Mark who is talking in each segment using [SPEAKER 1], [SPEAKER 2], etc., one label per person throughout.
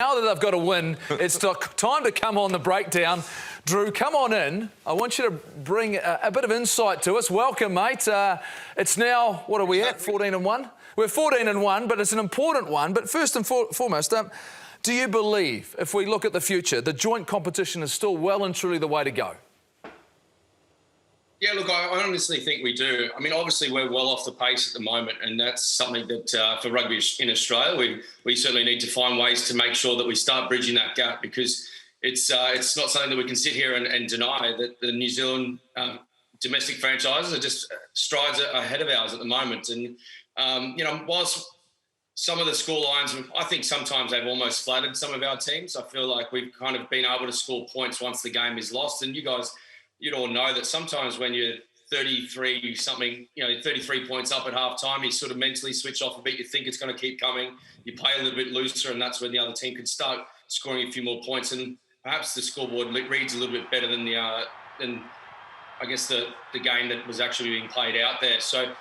[SPEAKER 1] Now that they've got a win, it's time to come on the breakdown. Drew, come on in. I want you to bring a bit of insight to us. Welcome, mate. It's now, what are we at, 14-1? We're 14-1, but it's an important one. But first and foremost, do you believe, if we look at the future, the joint competition is still well and truly the way to go?
[SPEAKER 2] Yeah, look, I honestly think we do. I mean, obviously, we're well off the pace at the moment, and that's something that for rugby in Australia, we certainly need to find ways to make sure that we start bridging that gap, because it's not something that we can sit here and deny that the New Zealand domestic franchises are just strides ahead of ours at the moment. And, whilst some of the score lines, I think sometimes they've almost flattered some of our teams. I feel like we've kind of been able to score points once the game is lost. And you'd all know that sometimes when you're 33 points up at half time, you sort of mentally switch off a bit. You think it's going to keep coming. You play a little bit looser, and that's when the other team can start scoring a few more points. And perhaps the scoreboard reads a little bit better than the game that was actually being played out there. So,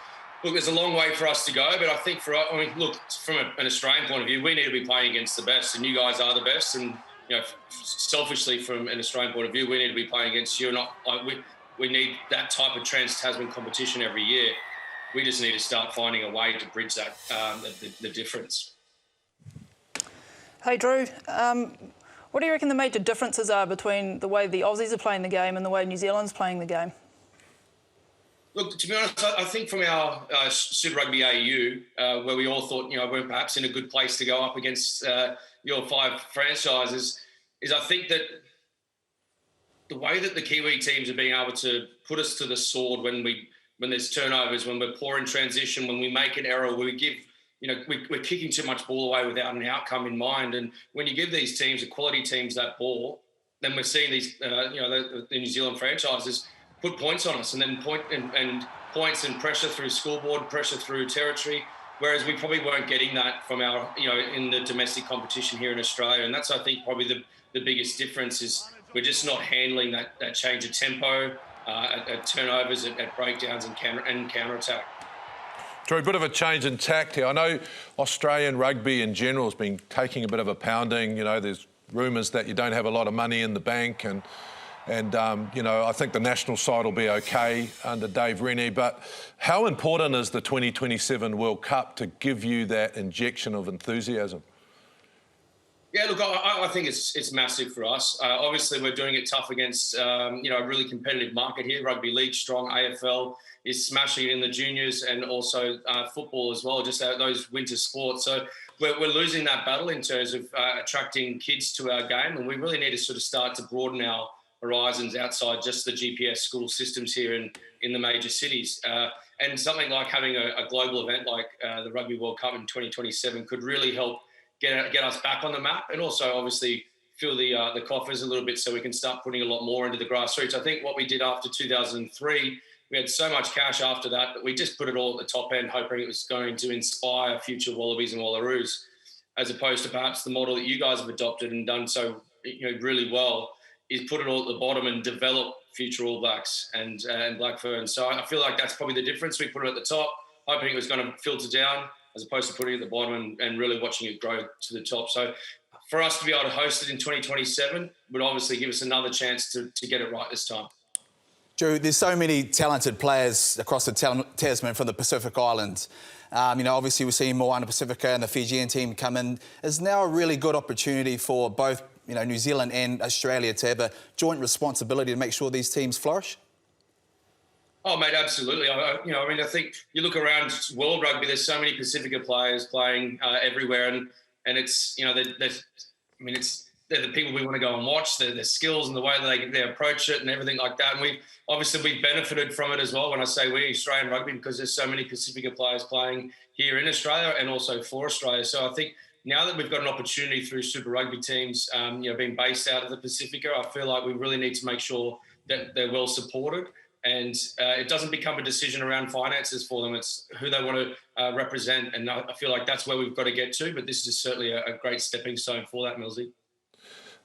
[SPEAKER 2] look, there's a long way for us to go, but I think from an Australian point of view, we need to be playing against the best, and you guys are the best. And selfishly, from an Australian point of view, we need to be playing against you. We need that type of trans-Tasman competition every year. We just need to start finding a way to bridge that, the difference.
[SPEAKER 3] Hey, Drew, what do you reckon the major differences are between the way the Aussies are playing the game and the way New Zealand's playing the game?
[SPEAKER 2] Look, to be honest, I think from our Super Rugby AU, where we all thought, we're perhaps in a good place to go up against your five franchises, is I think that the way that the Kiwi teams are being able to put us to the sword when there's turnovers, when we're poor in transition, when we make an error, we're kicking too much ball away without an outcome in mind. And when you give these teams, the quality teams, that ball, then we're seeing these, the New Zealand franchises put points on us, and then points and pressure through scoreboard, pressure through territory. Whereas we probably weren't getting that from our, in the domestic competition here in Australia. And that's, I think, probably the biggest difference is we're just not handling that change of tempo at turnovers, at breakdowns and counter-attack.
[SPEAKER 4] Drew, a bit of a change in tact here. I know Australian rugby in general has been taking a bit of a pounding. There's rumours that you don't have a lot of money in the bank, and I think the national side will be okay under Dave Rennie. But how important is the 2027 World Cup to give you that injection of enthusiasm?
[SPEAKER 2] Yeah, look, I think it's massive for us. Obviously, we're doing it tough against, a really competitive market here. Rugby league strong, AFL is smashing it in the juniors, and also football as well, just those winter sports. So we're losing that battle in terms of attracting kids to our game, and we really need to sort of start to broaden our horizons outside just the GPS school systems here in the major cities. And something like having a global event like the Rugby World Cup in 2027 could really help get us back on the map, and also obviously fill the coffers a little bit so we can start putting a lot more into the grassroots. I think what we did after 2003, we had so much cash after that we just put it all at the top end, hoping it was going to inspire future Wallabies and Wallaroos, as opposed to perhaps the model that you guys have adopted and done so really well, is put it all at the bottom and develop future All Blacks and Black Ferns. So I feel like that's probably the difference. We put it at the top, hoping it was going to filter down, as opposed to putting it at the bottom and really watching it grow to the top. So for us to be able to host it in 2027 would obviously give us another chance to get it right this time.
[SPEAKER 5] Drew, there's so many talented players across the Tasman from the Pacific Islands. Obviously we're seeing more under Pacifica and the Fijian team come in. Is now a really good opportunity for both New Zealand and Australia to have a joint responsibility to make sure these teams flourish?
[SPEAKER 2] Oh, mate, absolutely. I think you look around world rugby, there's so many Pacifica players playing everywhere, and it's, they're the people we want to go and watch, their skills and the way that they approach it and everything like that. And we've benefited from it as well. When I say we, Australian rugby, because there's so many Pacifica players playing here in Australia and also for Australia. So I think now that we've got an opportunity through Super Rugby teams, being based out of the Pacifica, I feel like we really need to make sure that they're well supported, and it doesn't become a decision around finances for them. It's who they want to represent, and I feel like that's where we've got to get to. But this is certainly a great stepping stone for that, Millsy.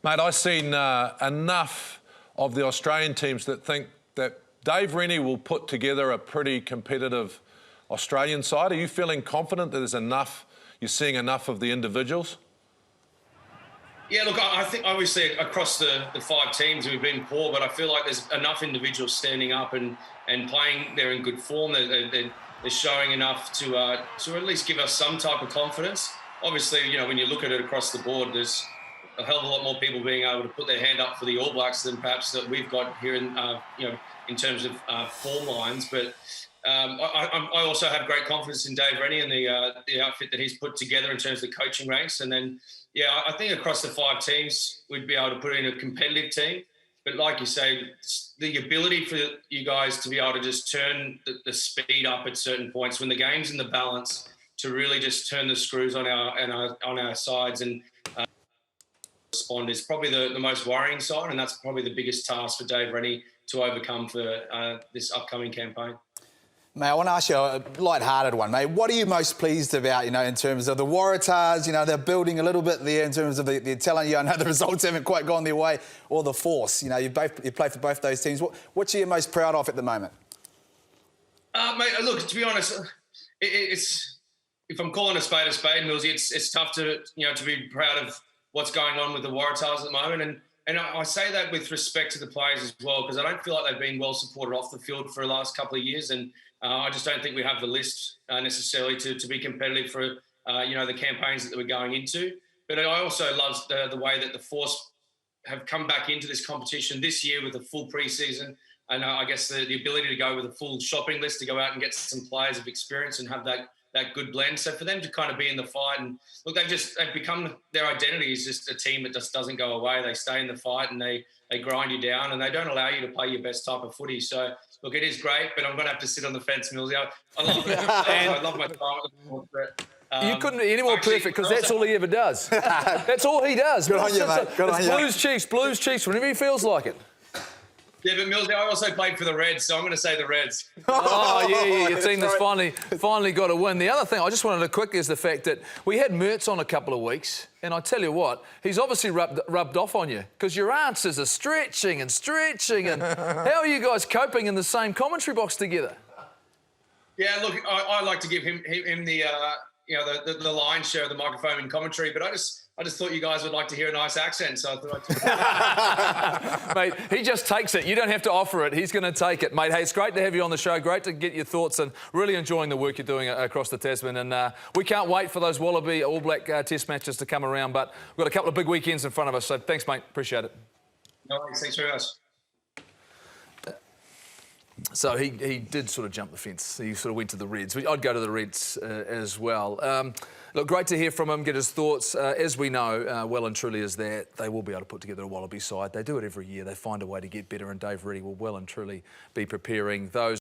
[SPEAKER 4] Mate, I've seen enough of the Australian teams that think that Dave Rennie will put together a pretty competitive Australian side. Are you feeling confident that there's enough? You're seeing enough of the individuals?
[SPEAKER 2] Yeah, look, I think obviously across the 5 teams we've been poor, but I feel like there's enough individuals standing up and playing. They're in good form. They're showing enough to at least give us some type of confidence. Obviously, you know, when you look at it across the board, there's a hell of a lot more people being able to put their hand up for the All Blacks than perhaps that we've got here in you know, in terms of form lines. But I also have great confidence in Dave Rennie and the outfit that he's put together in terms of the coaching ranks. And then, yeah, I think across the 5 teams, we'd be able to put in a competitive team. But like you say, the ability for you guys to be able to just turn the speed up at certain points when the game's in the balance, to really just turn the screws on our sides and respond is probably the most worrying side, and that's probably the biggest task for Dave Rennie to overcome for this upcoming campaign.
[SPEAKER 5] Mate, I want to ask you a light-hearted one, mate. What are you most pleased about, you know, in terms of the Waratahs? You know, they're building a little bit there in terms of the talent. I know the results haven't quite gone their way, or the Force. You know, you play for both those teams. What are you most proud of at the moment?
[SPEAKER 2] Mate, look, to be honest, it's if I'm calling a spade, Millsy, it's tough to be proud of what's going on with the Waratahs at the moment. And I say that with respect to the players as well, because I don't feel like they've been well supported off the field for the last couple of years. And I just don't think we have the list necessarily to be competitive for, the campaigns that we're going into. But I also love the way that the Force have come back into this competition this year with a full pre-season. And I guess the ability to go with a full shopping list to go out and get some players of experience and have that good blend. So for them to kind of be in the fight, and look, they've become, their identity is just a team that just doesn't go away. They stay in the fight and they grind you down, and they don't allow you to play your best type of footy. So look, it is great, but I'm going to have to sit on the fence, Millsy. I love it. I love my time at the moment, but,
[SPEAKER 1] you couldn't be any more perfect, because that's all he ever does. That's all he does.
[SPEAKER 5] Good on you, mate. Good on you.
[SPEAKER 1] Blues Chiefs, whenever he feels like it.
[SPEAKER 2] Yeah, but Millsy, I also played for the Reds, so I'm going to say the Reds.
[SPEAKER 1] Oh, yeah, your team that's finally got a win. The other thing I just wanted to quick is the fact that we had Mertz on a couple of weeks, and I tell you what, he's obviously rubbed off on you, because your answers are stretching. And how are you guys coping in the same commentary box together?
[SPEAKER 2] Yeah, look, I like to give him the the lion's share of the microphone in commentary, but I just thought you guys would like to hear a nice accent, so I thought
[SPEAKER 1] Mate, he just takes it. You don't have to offer it. He's going to take it, mate. Hey, it's great to have you on the show. Great to get your thoughts, and really enjoying the work you're doing across the Tasman. And we can't wait for those Wallabie All Black Test matches to come around, but we've got a couple of big weekends in front of us. So thanks, mate. Appreciate it.
[SPEAKER 2] No worries. Thanks very much.
[SPEAKER 1] So he did sort of jump the fence. He sort of went to the Reds. I'd go to the Reds as well. Look, great to hear from him, get his thoughts. As we know, well and truly is that they will be able to put together a Wallaby side. They do it every year. They find a way to get better, and Dave Rennie will well and truly be preparing those